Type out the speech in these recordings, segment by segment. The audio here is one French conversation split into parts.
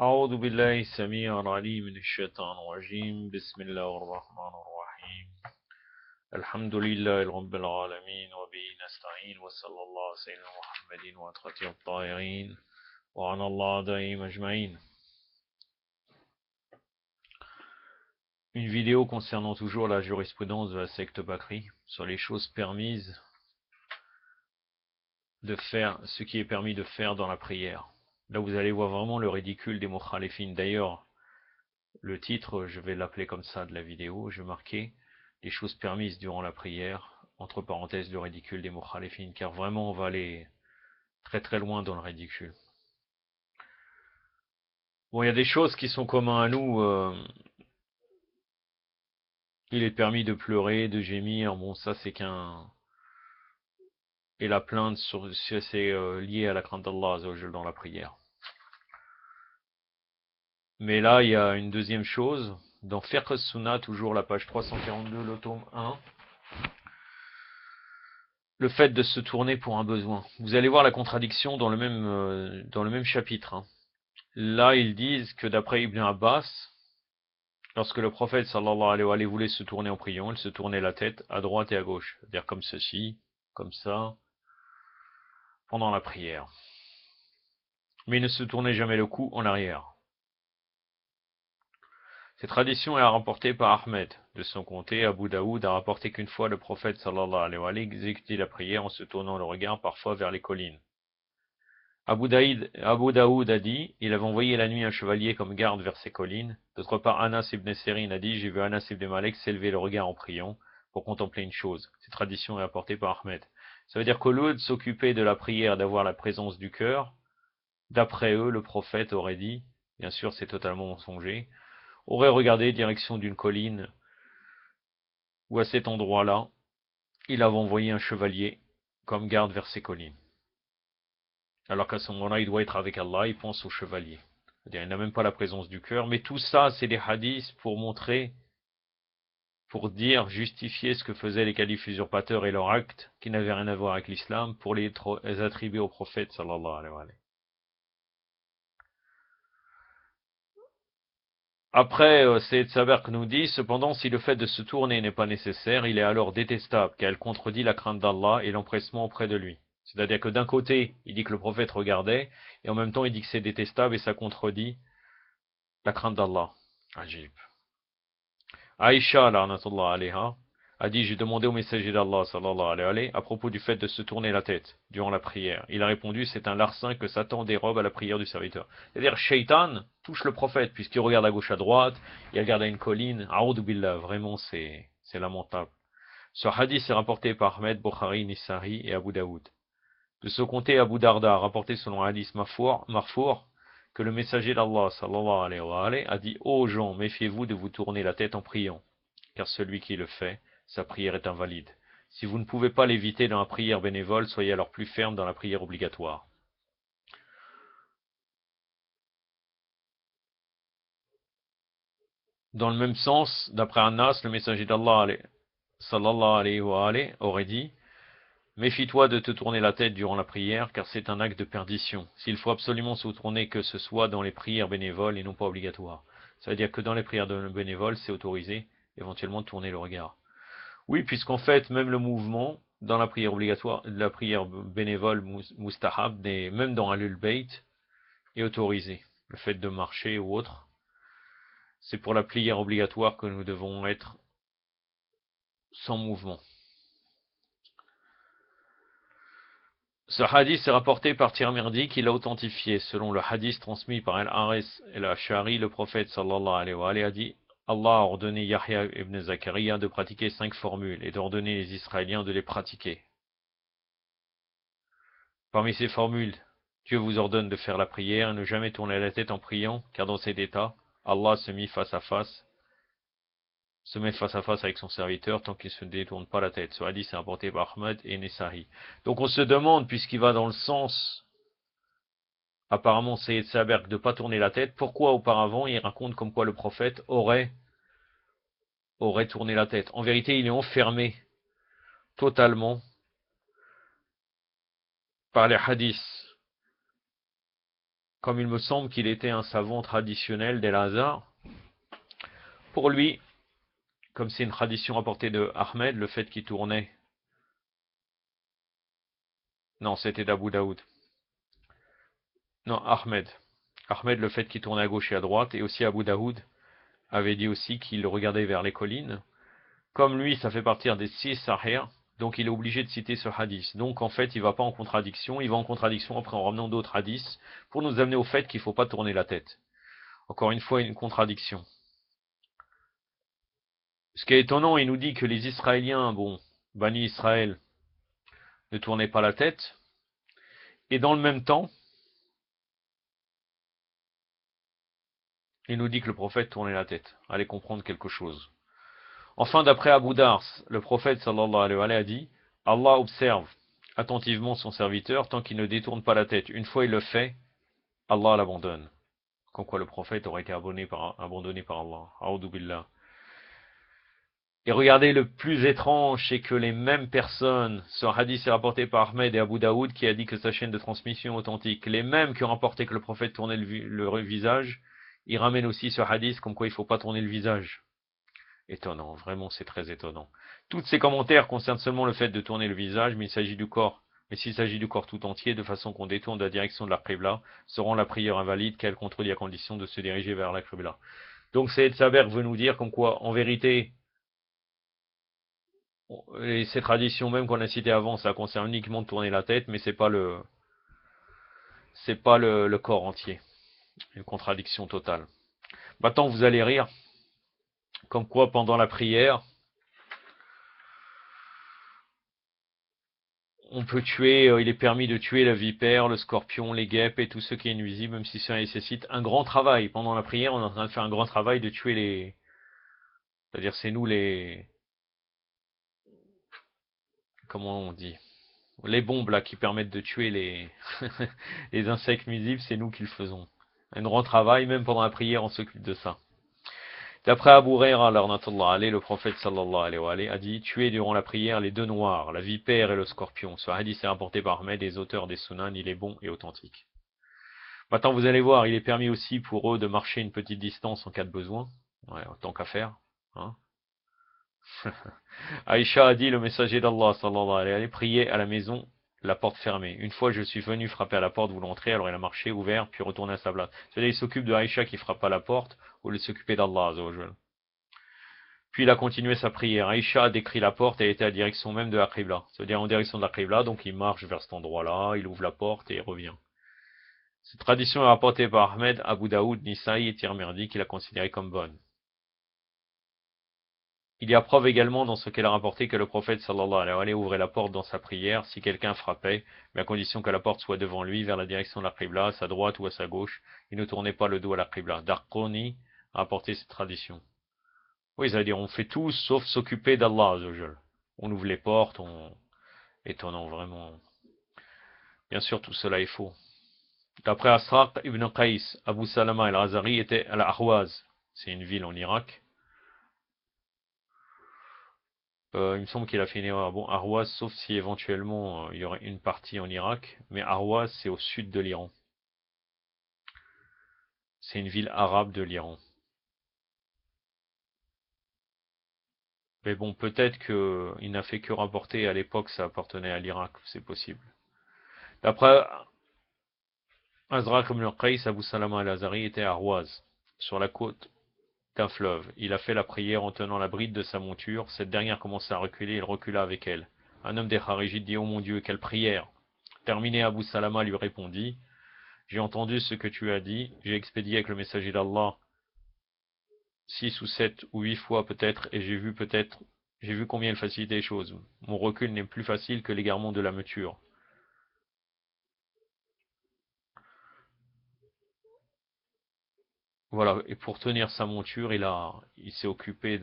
أعوذ بالله السميع العليم من الشيطان الرجيم بسم الله الرحمن الرحيم الحمد لله رب العالمين وبه نستعين وصلى الله على سيدنا محمد وأخوته الطاهرين وعلى الله دائم أجمعين. Une vidéo concernant toujours la jurisprudence de la secte Bakri sur les choses permises de faire, ce qui est permis de faire dans la prière. Là vous allez voir vraiment le ridicule des mukhalifines. D'ailleurs, le titre, je vais l'appeler comme ça de la vidéo, je vais marquer les choses permises durant la prière, entre parenthèses le ridicule des mukhalifines, car vraiment on va aller très très loin dans le ridicule. Bon, il y a des choses qui sont communes à nous, il est permis de pleurer, de gémir, bon ça c'est qu'un... Et la plainte, c'est lié à la crainte d'Allah dans la prière. Mais là, il y a une deuxième chose, dans Fiqh Sunnah, toujours la page 342, le tome 1, le fait de se tourner pour un besoin. Vous allez voir la contradiction dans le même chapitre, hein. Là, ils disent que d'après Ibn Abbas, lorsque le prophète sallallahu alayhi wa sallam voulait se tourner en priant, il se tournait la tête à droite et à gauche, c'est-à-dire comme ceci, comme ça, pendant la prière. Mais il ne se tournait jamais le cou en arrière. Cette tradition est rapportée par Ahmed. De son côté, Abu Daoud a rapporté qu'une fois le prophète sallallahu alayhi wa sallam exécutait la prière en se tournant le regard parfois vers les collines. Abu Daoud a dit, il avait envoyé la nuit un chevalier comme garde vers ces collines. D'autre part, Anas ibn Sirin a dit, j'ai vu Anas ibn Malik s'élever le regard en priant pour contempler une chose. Cette tradition est apportée par Ahmed. Ça veut dire qu'au lieu de s'occuper de la prière, d'avoir la présence du cœur, d'après eux, le prophète aurait dit, bien sûr c'est totalement mensonger, aurait regardé direction d'une colline, où à cet endroit-là, il avait envoyé un chevalier comme garde vers ces collines. Alors qu'à ce moment-là, il doit être avec Allah, il pense au chevalier. C'est-à-dire, il n'a même pas la présence du cœur. Mais tout ça, c'est des hadiths pour montrer, pour dire, justifier ce que faisaient les califes usurpateurs et leurs actes, qui n'avaient rien à voir avec l'islam, pour les attribuer au prophète, sallallahu alayhi wa sallam. Après, Sayyid Saberk nous dit, cependant, si le fait de se tourner n'est pas nécessaire, il est alors détestable, car elle contredit la crainte d'Allah et l'empressement auprès de lui. C'est-à-dire que d'un côté, il dit que le prophète regardait, et en même temps, il dit que c'est détestable et ça contredit la crainte d'Allah. Ajib. Aïcha, la'natullah alayha, a dit, j'ai demandé au messager d'Allah, sallallahu alayhi wa sallam, à propos du fait de se tourner la tête durant la prière. Il a répondu, c'est un larcin que Satan dérobe à la prière du serviteur. C'est-à-dire, Shaitan touche le prophète, puisqu'il regarde à gauche, à droite, il regarde à une colline. A'udhu billah, vraiment, c'est lamentable. Ce hadith est rapporté par Ahmed, Bukhari, Nisari et Abu Daoud. De ce côté, Abu Darda a rapporté selon un hadith marfour, que le messager d'Allah, sallallahu alayhi wa sallam, a dit, ô gens, méfiez-vous de vous tourner la tête en priant, car celui qui le fait, sa prière est invalide. Si vous ne pouvez pas l'éviter dans la prière bénévole, soyez alors plus ferme dans la prière obligatoire. Dans le même sens, d'après Anas, le messager d'Allah, sallallahu alayhi wa sallam, aurait dit, méfie-toi de te tourner la tête durant la prière, car c'est un acte de perdition. S'il faut absolument se tourner, que ce soit dans les prières bénévoles et non pas obligatoires. Ça veut dire que dans les prières bénévoles, c'est autorisé, éventuellement, de tourner le regard. Oui, puisqu'en fait, même le mouvement, dans la prière obligatoire, la prière bénévole, mustahab, même dans Alul Bayt, est autorisé. Le fait de marcher ou autre, c'est pour la prière obligatoire que nous devons être sans mouvement. Ce hadith est rapporté par Tirmidhi qui l'a authentifié. Selon le hadith transmis par Al-Haris et Al-Ash'ari, le prophète sallallahu alayhi wa sallam a dit, Allah a ordonné Yahya ibn Zakaria de pratiquer 5 formules et d'ordonner les Israéliens de les pratiquer. Parmi ces formules, Dieu vous ordonne de faire la prière et ne jamais tourner la tête en priant, car dans cet état, Allah se met face à face avec son serviteur tant qu'il ne se détourne pas la tête. Ce hadith est rapporté par Ahmad et Nesahi. Donc on se demande, puisqu'il va dans le sens, apparemment Sayyid Saberk, de ne pas tourner la tête, pourquoi auparavant il raconte comme quoi le prophète aurait tourné la tête. En vérité, il est enfermé totalement par les hadiths comme il me semble qu'il était un savant traditionnel d'El-Azhar, pour lui, comme c'est une tradition rapportée de Ahmed, le fait qu'il tournait, non, c'était d'Abu Daoud, non, Ahmed, le fait qu'il tournait à gauche et à droite, et aussi Abu Daoud avait dit aussi qu'il regardait vers les collines. Comme lui, ça fait partir des 6 sahih, donc il est obligé de citer ce hadith. Donc en fait, il va pas en contradiction, il va en contradiction après en ramenant d'autres hadiths pour nous amener au fait qu'il faut pas tourner la tête. Encore une fois, une contradiction. Ce qui est étonnant, il nous dit que les Israéliens, bon, Bani Israël, ne tournaient pas la tête, et dans le même temps, il nous dit que le prophète tournait la tête. Allez comprendre quelque chose. Enfin, d'après Abu Dars, le prophète sallallahu alayhi wa sallam a dit, Allah observe attentivement son serviteur tant qu'il ne détourne pas la tête. Une fois il le fait, Allah l'abandonne. Comme quoi le prophète aurait été abandonné par Allah. A'udhu billah. Et regardez, le plus étrange, c'est que les mêmes personnes, ce hadith est rapporté par Ahmed et Abu Daoud qui a dit que sa chaîne de transmission est authentique, les mêmes qui ont rapporté que le prophète tournait le visage, ils ramènent aussi ce hadith comme quoi il ne faut pas tourner le visage. Étonnant, vraiment c'est très étonnant. Tous ces commentaires concernent seulement le fait de tourner le visage, mais il s'agit du corps. Mais s'il s'agit du corps tout entier, de façon qu'on détourne de la direction de la Qibla, seront la prière invalide, qu'elle contredit à condition de se diriger vers la Qibla. Donc Saïd Saber veut nous dire comme quoi, en vérité, et ces traditions même qu'on a citées avant, ça concerne uniquement de tourner la tête, mais c'est pas le corps entier. Une contradiction totale. Maintenant, vous allez rire, comme quoi pendant la prière, on peut tuer, il est permis de tuer la vipère, le scorpion, les guêpes et tout ce qui est nuisible, même si ça nécessite un grand travail. Pendant la prière, on est en train de faire un grand travail de tuer les, c'est-à-dire c'est nous les, comment on dit, les bombes là qui permettent de tuer les, les insectes nuisibles, c'est nous qui le faisons. Un grand travail, même pendant la prière, on s'occupe de ça. D'après Abu Huraira, le prophète sallallahu alayhi wa sallam a dit, tuez durant la prière les deux noirs, la vipère et le scorpion. Ce hadith est rapporté par Ahmed, des auteurs des Sunan, il est bon et authentique. Maintenant, vous allez voir, il est permis aussi pour eux de marcher une petite distance en cas de besoin. Ouais, tant qu'à faire. Hein. Aïcha a dit, le messager d'Allah, sallallahu alayhi wa sallam, priez à la maison, la porte fermée. Une fois, je suis venu frapper à la porte, voulant entrer, alors il a marché, ouvert, puis retourné à sa place. C'est-à-dire, il s'occupe de Aïcha qui frappe à la porte, au lieu de s'occuper d'Allah, azawajal. Puis il a continué sa prière. Aïcha a décrit la porte et était à la direction même de la Qibla. C'est-à-dire en direction de la Qibla, donc il marche vers cet endroit-là, il ouvre la porte et il revient. Cette tradition est rapportée par Ahmed, Abu Daoud, Nisaï et Tirmidhi qui l'a considérée comme bonne. Il y a preuve également dans ce qu'elle a rapporté que le prophète sallallahu alayhi wa sallam ouvrait la porte dans sa prière si quelqu'un frappait, mais à condition que la porte soit devant lui vers la direction de la Qibla, à sa droite ou à sa gauche. Il ne tournait pas le dos à la Qibla. Darqoni a rapporté cette tradition. Oui, c'est-à-dire on fait tout sauf s'occuper d'Allah azawajal. On ouvre les portes, étonnant vraiment. Bien sûr, tout cela est faux. D'après Asraq ibn Qais, Abu Salama al-Azari était à Ahwaz. C'est une ville en Irak. Il me semble qu'il a fait une erreur. Bon, Ahwaz, sauf si éventuellement il y aurait une partie en Irak. Mais Ahwaz, c'est au sud de l'Iran. C'est une ville arabe de l'Iran. Mais bon, peut-être qu'il n'a fait que rapporter à l'époque ça appartenait à l'Irak. C'est possible. D'après Azraq ibn Qais, Abu Salama al-Azari était à Ahwaz, sur la côte d'un fleuve. Il a fait la prière en tenant la bride de sa monture. Cette dernière commença à reculer, il recula avec elle. Un homme des Kharijites dit, oh mon Dieu, quelle prière! Terminé, Abu Salama lui répondit, j'ai entendu ce que tu as dit, j'ai expédié avec le messager d'Allah 6 ou 7 ou 8 fois peut-être, et j'ai vu combien il facilitait les choses. Mon recul n'est plus facile que l'égarement de la monture. Voilà, et pour tenir sa monture, il s'est occupé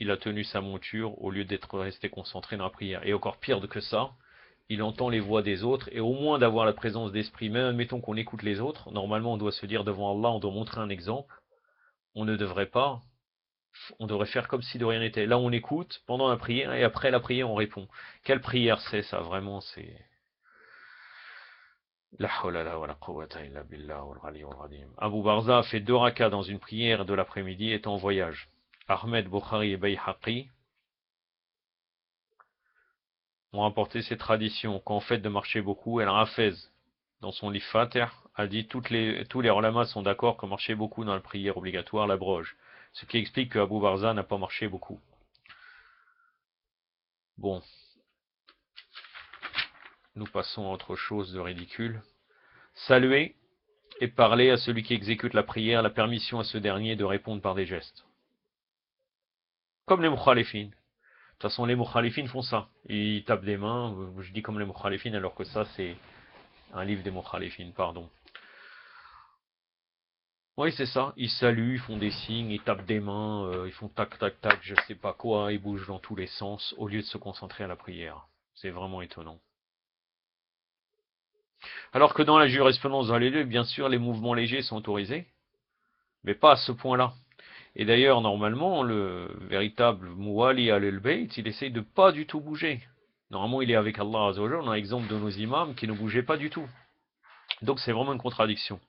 il a tenu sa monture au lieu d'être resté concentré dans la prière. Et encore pire que ça, il entend les voix des autres, et au moins d'avoir la présence d'esprit, même admettons qu'on écoute les autres, normalement on doit se dire devant Allah, on doit montrer un exemple, on ne devrait pas, on devrait faire comme si de rien n'était. Là on écoute pendant la prière, et après la prière on répond. Quelle prière c'est ça, vraiment, c'est... La hawla wa la quwwata illa billah wal ghaliyyul azim. Abu Barza a fait 2 rakas dans une prière de l'après-midi étant en voyage. Ahmed, Bukhari et Bayhaqi ont rapporté ces traditions qu'en fait de marcher beaucoup, El Hafez, dans son livre Fatih, a dit tous les ulamas sont d'accord que marcher beaucoup dans la prière obligatoire l'abroge. Ce qui explique que Abu Barza n'a pas marché beaucoup. Bon, nous passons à autre chose de ridicule. Saluer et parler à celui qui exécute la prière la permission à ce dernier de répondre par des gestes. Comme les mukhalifines. De toute façon, les mukhalifines font ça. Ils tapent des mains. Je dis comme les mukhalifines alors que ça, c'est un livre des mukhalifines, pardon. Oui, c'est ça. Ils saluent, ils font des signes, ils tapent des mains, ils font tac, tac, tac, je sais pas quoi, ils bougent dans tous les sens au lieu de se concentrer à la prière. C'est vraiment étonnant. Alors que dans la jurisprudence dans les deux, bien sûr, les mouvements légers sont autorisés, mais pas à ce point-là. Et d'ailleurs, normalement, le véritable Mouwali al-Bayt, il essaye de pas du tout bouger. Normalement, il est avec Allah Azza wa Jalla. On a l'exemple de nos imams qui ne bougeaient pas du tout. Donc c'est vraiment une contradiction.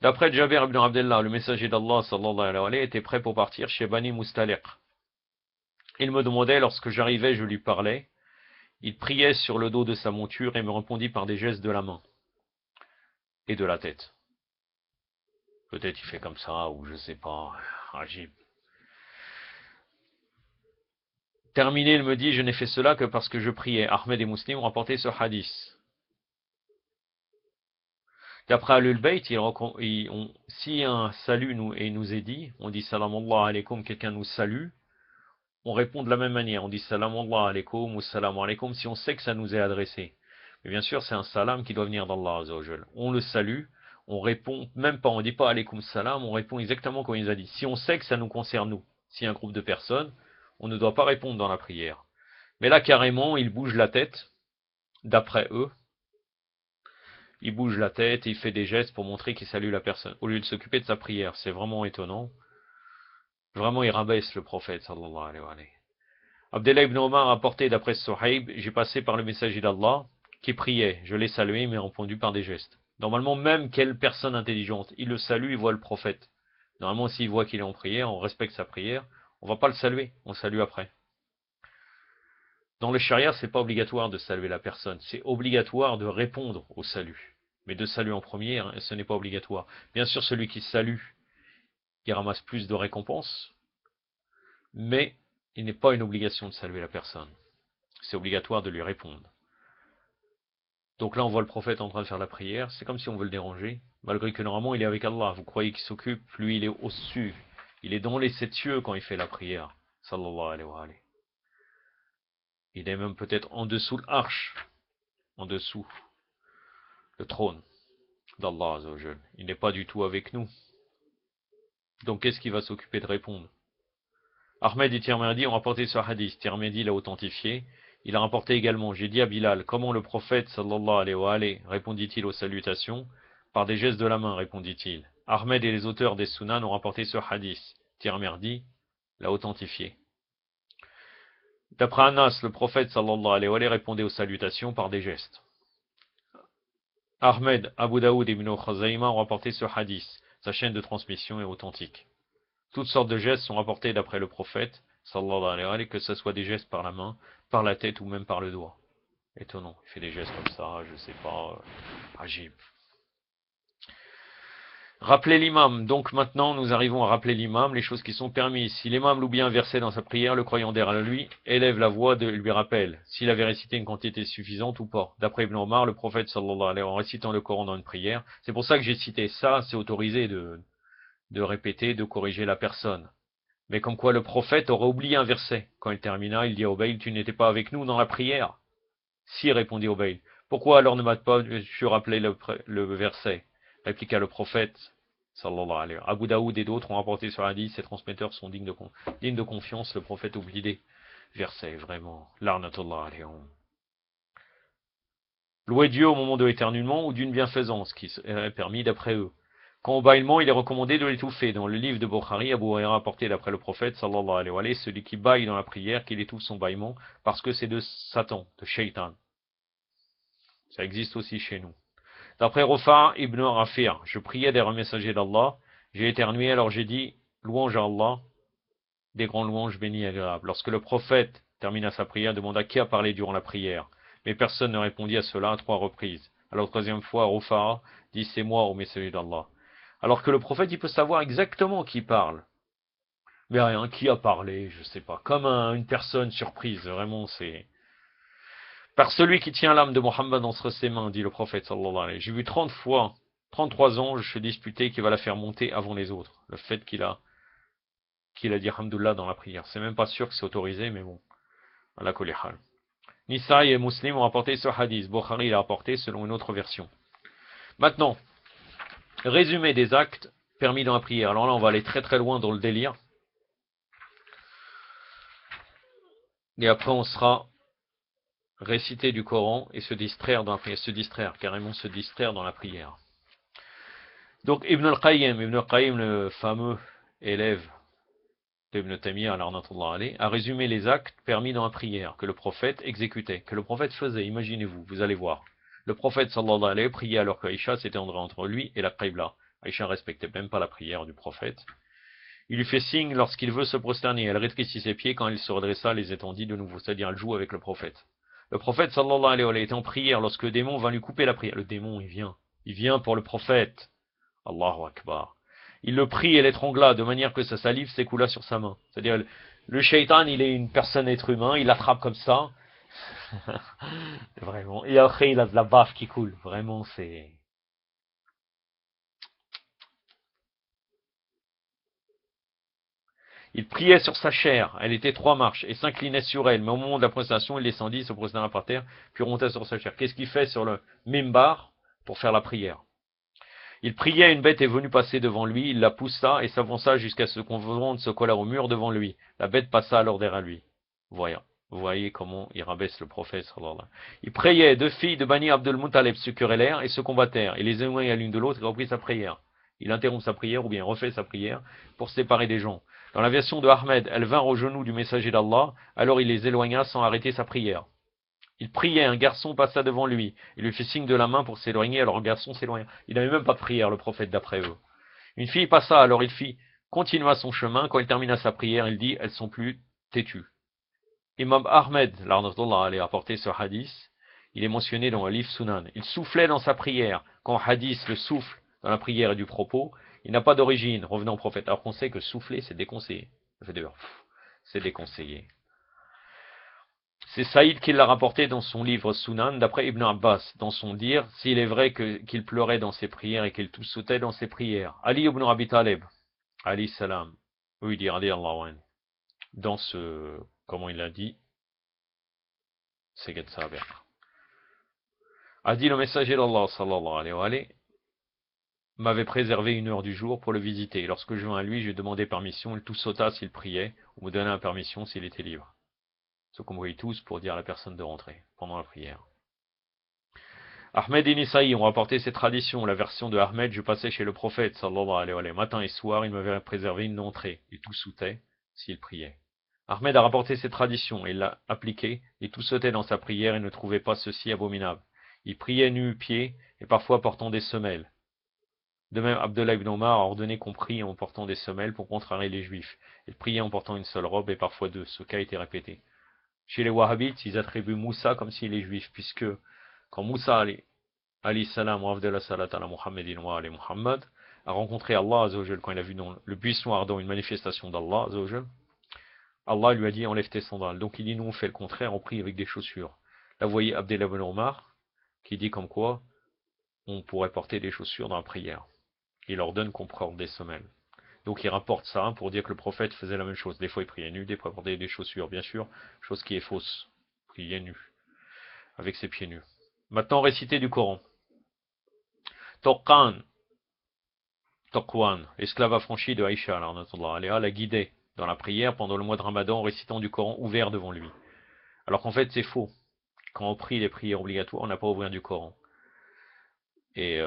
D'après Jabir ibn Abdullah, le messager d'Allah sallallahu alayhi wa sallam était prêt pour partir chez Bani Mustaliq. Il me demandait, lorsque j'arrivais, je lui parlais. Il priait sur le dos de sa monture et me répondit par des gestes de la main et de la tête. Peut-être il fait comme ça, ou je sais pas. Ajib. Terminé, il me dit, je n'ai fait cela que parce que je priais. Ahmed et Muslim ont rapporté ce hadith. D'après Al-Bayt, si un salut nous est dit, on dit salam Allah alaykum, quelqu'un nous salue, on répond de la même manière. On dit salam Allah alaykum ou salam alaykum si on sait que ça nous est adressé. Mais bien sûr, c'est un salam qui doit venir d'Allah Azza wa Jal. On le salue, on répond même pas, on dit pas alaykum salam, on répond exactement comme il nous a dit. Si on sait que ça nous concerne nous, si un groupe de personnes, on ne doit pas répondre dans la prière. Mais là, carrément, il bouge la tête, d'après eux, il bouge la tête, il fait des gestes pour montrer qu'il salue la personne, au lieu de s'occuper de sa prière. C'est vraiment étonnant. Vraiment, il rabaisse le prophète, sallallahu alayhi wa sallam. Abdullah ibn Omar a rapporté d'après Suhaib, j'ai passé par le messager d'Allah, qui priait. Je l'ai salué, mais répondu par des gestes. Normalement, même quelle personne intelligente, il le salue, il voit le prophète. Normalement, s'il voit qu'il est en prière, on respecte sa prière, on va pas le saluer, on le salue après. Dans le charia, c'est pas obligatoire de saluer la personne, c'est obligatoire de répondre au salut. Mais de saluer en premier, ce n'est pas obligatoire. Bien sûr, celui qui salue, il ramasse plus de récompenses, mais il n'est pas une obligation de saluer la personne. C'est obligatoire de lui répondre. Donc là, on voit le prophète en train de faire la prière, c'est comme si on veut le déranger, malgré que normalement il est avec Allah. Vous croyez qu'il s'occupe, lui il est au-dessus, il est dans les 7 cieux quand il fait la prière. Sallallahu alayhi wa sallam. Il est même peut-être en dessous de l'arche, en dessous le trône d'Allah Azza wa Jal. Il n'est pas du tout avec nous. Donc qu'est-ce qu'il va s'occuper de répondre? Ahmed et Tirmidhi ont rapporté ce hadith. Tirmidhi l'a authentifié. Il a rapporté également, j'ai dit à Bilal, comment le prophète sallallahu alayhi wa sallam répondit-il aux salutations? Par des gestes de la main, répondit-il. Ahmed et les auteurs des Sunan ont rapporté ce hadith. Tirmidhi l'a authentifié. D'après Anas, le prophète sallallahu alayhi wa sallam répondait aux salutations par des gestes. Ahmed, Abu Daoud et Ibn Khuzaymah ont rapporté ce hadith. Sa chaîne de transmission est authentique. Toutes sortes de gestes sont rapportés d'après le prophète, sallallahu alayhi wa sallam, que ce soit des gestes par la main, par la tête ou même par le doigt. Étonnant, il fait des gestes comme ça, je sais pas, ajib. Rappeler l'imam. Donc maintenant, nous arrivons à rappeler l'imam, les choses qui sont permises. Si l'imam l'oublie un verset dans sa prière, le croyant derrière lui élève la voix de lui rappelle, s'il avait récité une quantité suffisante ou pas. D'après Ibn Omar, le prophète sallallahu alayhi wa sallam, en récitant le Coran dans une prière, c'est pour ça que j'ai cité ça, c'est autorisé de répéter, de corriger la personne. Mais comme quoi le prophète aurait oublié un verset. Quand il termina, il dit à Obeil, tu n'étais pas avec nous dans la prière. Si, répondit Obeil. Pourquoi alors ne m'a pas rappelé le verset? Répliqua le prophète, sallallahu alayhi wa sallam. Abu Daoud et d'autres ont rapporté sur hadith, ces transmetteurs sont dignes de confiance, le prophète oublie des versets, vraiment. L'arnatullah alayhum. Louer Dieu au moment de l'éternuement ou d'une bienfaisance, qui est permis d'après eux. Quand au bâillement, il est recommandé de l'étouffer. Dans le livre de Bukhari, Abu Huraira a rapporté d'après le prophète, sallallahu alayhi wa sallam, celui qui bâille dans la prière, qu'il étouffe son bâillement, parce que c'est de Satan, de Shaitan. Ça existe aussi chez nous. D'après Rufa' ibn Rafir, je priais derrière le messager d'Allah, j'ai éternué, alors j'ai dit, louange à Allah, des grands louanges bénis et agréables. Lorsque le prophète termina sa prière, demanda qui a parlé durant la prière. Mais personne ne répondit à cela à 3 reprises. Alors, troisième fois, Rufa' dit, c'est moi au messager d'Allah. Alors que le prophète, il peut savoir exactement qui parle. Mais rien, qui a parlé, je sais pas. Comme une personne surprise, vraiment, c'est... Par celui qui tient l'âme de Mohammed entre ses mains, dit le prophète sallallahu alayhi wa sallam. J'ai vu 30 fois, 33 ans, je suis disputé qu'il va la faire monter avant les autres. Le fait qu'il a dit Alhamdulillah dans la prière. C'est même pas sûr que c'est autorisé, mais bon. Allah kulli hal. Nisaï et Muslim ont rapporté ce hadith. Bukhari l'a rapporté selon une autre version. Maintenant, résumé des actes permis dans la prière. Alors là, on va aller très très loin dans le délire. Et après, on sera réciter du Coran et se distraire dans la prière. Carrément se distraire dans la prière. Donc, Ibn al-Qayyim, le fameux élève d'Ibn Taymiyyah, a résumé les actes permis dans la prière, que le prophète exécutait, que le prophète faisait. Imaginez-vous, vous allez voir. Le prophète sallallahu alayhi wa sallam priait alors qu'Aïcha s'était entre lui et la Qibla. Aïcha ne respectait même pas la prière du prophète. Il lui fait signe lorsqu'il veut se prosterner. Elle rétrécit ses pieds. Quand il se redressa, les étendit de nouveau. C'est-à-dire, elle joue avec le prophète. Le prophète sallallahu alayhi wa sallam était en prière lorsque le démon va lui couper la prière. Le démon, il vient. Il vient pour le prophète. Allahu Akbar. Il le prie et l'étrangla de manière que sa salive s'écoula sur sa main. C'est-à-dire, le shaitan, il est une personne, être humain, il l'attrape comme ça. Vraiment. Et après, il a de la baffe qui coule. Vraiment, c'est... Il priait sur sa chair, elle était 3 marches, et s'inclinait sur elle, mais au moment de la prosternation, il descendit, se prosterna par terre, puis remonta sur sa chair. Qu'est-ce qu'il fait sur le mimbar pour faire la prière? Il priait, une bête est venue passer devant lui, il la poussa et s'avança jusqu'à ce qu'on de se coller au mur devant lui. La bête passa alors derrière lui. Voyons. Vous voyez comment il rabaisse le prophète. Il priait, 2 filles de Bani Abdul Muttalib se querellèrent et se combattèrent, et les éloigna l'une de l'autre et reprit sa prière. Il interrompt sa prière ou bien refait sa prière pour se séparer des gens. Dans la version de Ahmed, elles vinrent aux genoux du messager d'Allah, alors il les éloigna sans arrêter sa prière. Il priait, un garçon passa devant lui, il lui fit signe de la main pour s'éloigner, alors le garçon s'éloigna. Il n'avait même pas de prière, le prophète, d'après eux. Une fille passa, alors il continua son chemin, quand il termina sa prière, il dit, elles sont plus têtues. Imam Ahmed, l'arnatullah, allait apporter ce hadith, il est mentionné dans le livre Sunan. Il soufflait dans sa prière, quand hadith, le souffle dans la prière et du propos, il n'a pas d'origine, revenant au prophète. Alors qu'on sait que souffler, c'est déconseillé. C'est déconseillé. C'est Saïd qui l'a rapporté dans son livre Sunan, d'après Ibn Abbas, dans son dire, s'il est vrai qu'il pleurait dans ses prières et qu'il sautait dans ses prières. Ali ibn Abi Talib, Ali salam, oui, dit radiallahu anhu, dans ce, comment il a dit, c'est Gad Saber, a dit le messager d'Allah, sallallahu alayhi wa sallam, m'avait préservé 1 heure du jour pour le visiter. Lorsque je vins à lui, je demandais permission, il tout sauta s'il priait, ou me donnait la permission s'il était libre. Ce qu'on voyait tous pour dire à la personne de rentrer pendant la prière. Ahmed et Nisaï ont rapporté ces traditions. La version de Ahmed, je passais chez le prophète, sallallahu alayhi wa sallam, matin et soir, il m'avait préservé une entrée, et tout sautait s'il priait. Ahmed a rapporté ces traditions, et l'a appliqué, et tout sautait dans sa prière et ne trouvait pas ceci abominable. Il priait nu-pied, et parfois portant des semelles. De même, Abdullah ibn Omar a ordonné qu'on prie en portant des semelles pour contrarier les juifs. Il priait en portant une seule robe et parfois 2. Ce cas a été répété. Chez les Wahhabites, ils attribuent Moussa comme s'il est juif, puisque quand Moussa alayhi salam wa afdala salat ala Muhammadin wa ali Muhammad a rencontré Allah azawajal, quand il a vu dans le buisson ardent une manifestation d'Allah azawajal, Allah lui a dit enlève tes sandales. Donc il dit nous on fait le contraire, on prie avec des chaussures. Là vous voyez Abdullah ibn Omar qui dit comme quoi on pourrait porter des chaussures dans la prière. Il ordonne qu'on porte des semelles. Donc il rapporte ça pour dire que le prophète faisait la même chose. Des fois il priait nu, des fois il portait des chaussures, bien sûr, chose qui est fausse. Il priait nu, avec ses pieds nus. Maintenant, réciter du Coran. Toqwan, esclave affranchi de Aïcha, l'a guidé dans la prière pendant le mois de Ramadan en récitant du Coran ouvert devant lui. Alors qu'en fait c'est faux. Quand on prie les prières obligatoires, on n'a pas à ouvrir du Coran. Et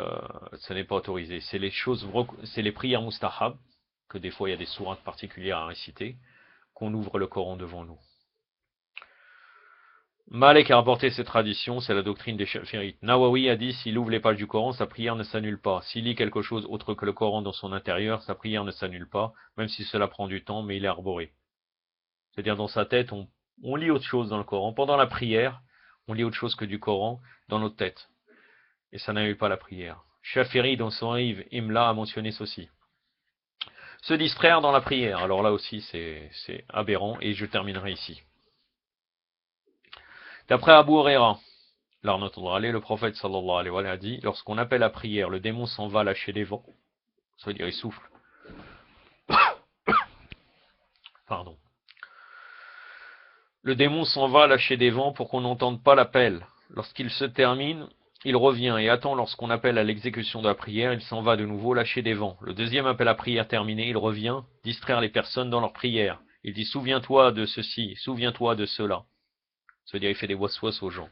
ça n'est pas autorisé. C'est les prières mustahab, que des fois il y a des sourates particulières à réciter, qu'on ouvre le Coran devant nous. Malek a rapporté cette tradition, c'est la doctrine des Shafi'ites. Nawawi a dit, s'il ouvre les pages du Coran, sa prière ne s'annule pas. S'il lit quelque chose autre que le Coran dans son intérieur, sa prière ne s'annule pas, même si cela prend du temps, mais il est arboré. C'est-à-dire dans sa tête, on lit autre chose dans le Coran. Pendant la prière, on lit autre chose que du Coran dans notre tête. Et ça n'annule pas la prière. Shafi'i, dans son livre Imla, a mentionné ceci. Se distraire dans la prière. Alors là aussi, c'est aberrant, et je terminerai ici. D'après Abu Huraira, le prophète sallallahu alayhi wa sallam a dit, lorsqu'on appelle à prière, le démon s'en va lâcher des vents. Ça veut dire il souffle. Pardon. Le démon s'en va lâcher des vents pour qu'on n'entende pas l'appel. Lorsqu'il se termine, il revient et attend lorsqu'on appelle à l'exécution de la prière, il s'en va de nouveau lâcher des vents. Le deuxième appel à prière terminé, il revient distraire les personnes dans leur prière. Il dit souviens-toi de ceci, souviens-toi de cela. Ça veut dire il fait des waswas aux gens.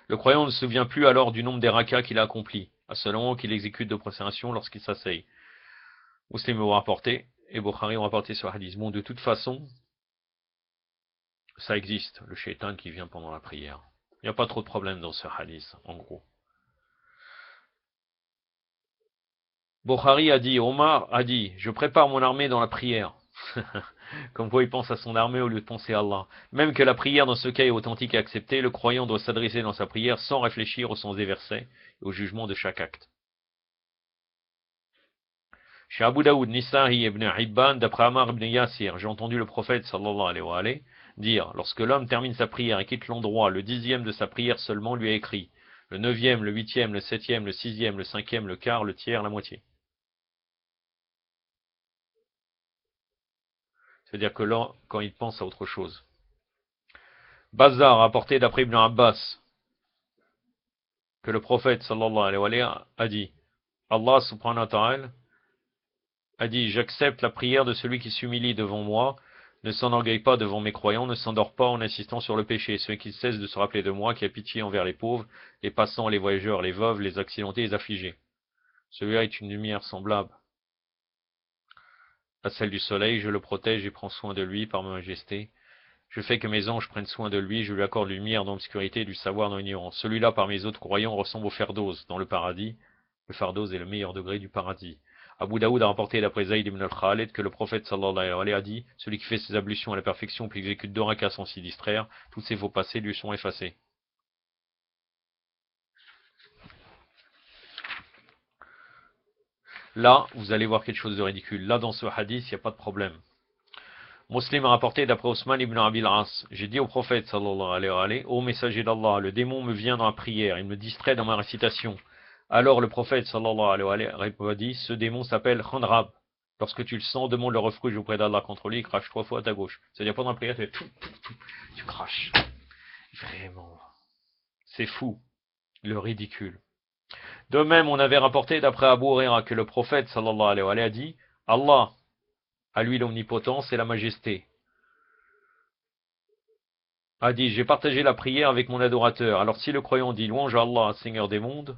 Le croyant ne se souvient plus alors du nombre des rakas qu'il a accomplis, à ce moment qu'il exécute de prosternation lorsqu'il s'asseye. Muslim ont rapporté, et Bukhari ont rapporté ce hadith. Bon, de toute façon, ça existe, le shaitan qui vient pendant la prière. Il n'y a pas trop de problème dans ce hadith, en gros. Bukhari a dit, Omar a dit, je prépare mon armée dans la prière. Comme quoi il pense à son armée au lieu de penser à Allah. Même que la prière dans ce cas est authentique et acceptée, le croyant doit s'adresser dans sa prière sans réfléchir au sens des versets et au jugement de chaque acte. Chez Abu Daoud, Nisa'i ibn Hibban, d'après Ammar ibn Yasir, j'ai entendu le prophète sallallahu alayhi wa sallam dire, lorsque l'homme termine sa prière et quitte l'endroit, le 10e de sa prière seulement lui est écrit, le 9e, le 8e, le 7e, le 6e, le 5e, le quart, le tiers, la moitié. C'est-à-dire que là, quand il pense à autre chose. Bazar a rapporté d'après Ibn Abbas que le prophète sallallahu alayhi wa sallam a dit, Allah subhanahu wa ta'ala a dit, j'accepte la prière de celui qui s'humilie devant moi, ne s'enorgueille pas devant mes croyants, ne s'endort pas en insistant sur le péché, celui qui cesse de se rappeler de moi, qui a pitié envers les pauvres, les passants, les voyageurs, les veuves, les accidentés, les affligés. Celui-là est une lumière semblable à celle du soleil, je le protège et prends soin de lui par ma majesté. Je fais que mes anges prennent soin de lui, je lui accorde lumière dans l'obscurité et du savoir dans l'ignorance. Celui-là, parmi les autres croyants, ressemble au Ferdoz dans le paradis. Le Ferdoz est le meilleur degré du paradis. Abu Daoud a rapporté d'après Zayd ibn al-Khalid que le prophète sallallahu alayhi wa sallam a dit, celui qui fait ses ablutions à la perfection puis exécute 2 rakas sans s'y distraire, tous ses faux passés lui sont effacés. Là, vous allez voir quelque chose de ridicule. Là, dans ce hadith, il n'y a pas de problème. Muslim a rapporté d'après Osman ibn Abil As, j'ai dit au prophète sallallahu alayhi wa sallam, ô messager d'Allah, le démon me vient dans la prière, il me distrait dans ma récitation. Alors le prophète sallallahu alayhi wa sallam répondit, ce démon s'appelle Khanrab. Lorsque tu le sens, demande le refuge auprès d'Allah contre lui, crache 3 fois à ta gauche. C'est-à-dire pendant la prière, tu craches. Vraiment. C'est fou. Le ridicule. De même, on avait rapporté d'après Abu Huraira que le prophète sallallahu alayhi wa sallam a dit, Allah, à lui l'omnipotence et la majesté, a dit, j'ai partagé la prière avec mon adorateur. Alors si le croyant dit louange à Allah, Seigneur des mondes,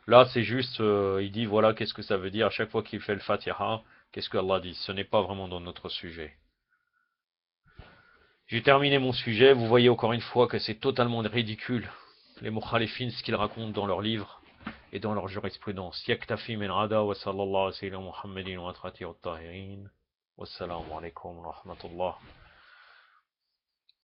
là c'est juste, il dit voilà qu'est-ce que ça veut dire à chaque fois qu'il fait le Fatiha, qu'est-ce que Allah dit. Ce n'est pas vraiment dans notre sujet. J'ai terminé mon sujet, vous voyez encore une fois que c'est totalement ridicule, les mukhalifines, ce qu'ils racontent dans leurs livres et dans leur jurisprudence. Yaktafi min rada wa sallallahu alayhi wa sallam Muhammadin wa atrati wa tahirin. Wassalamu alaikum wa rahmatullah.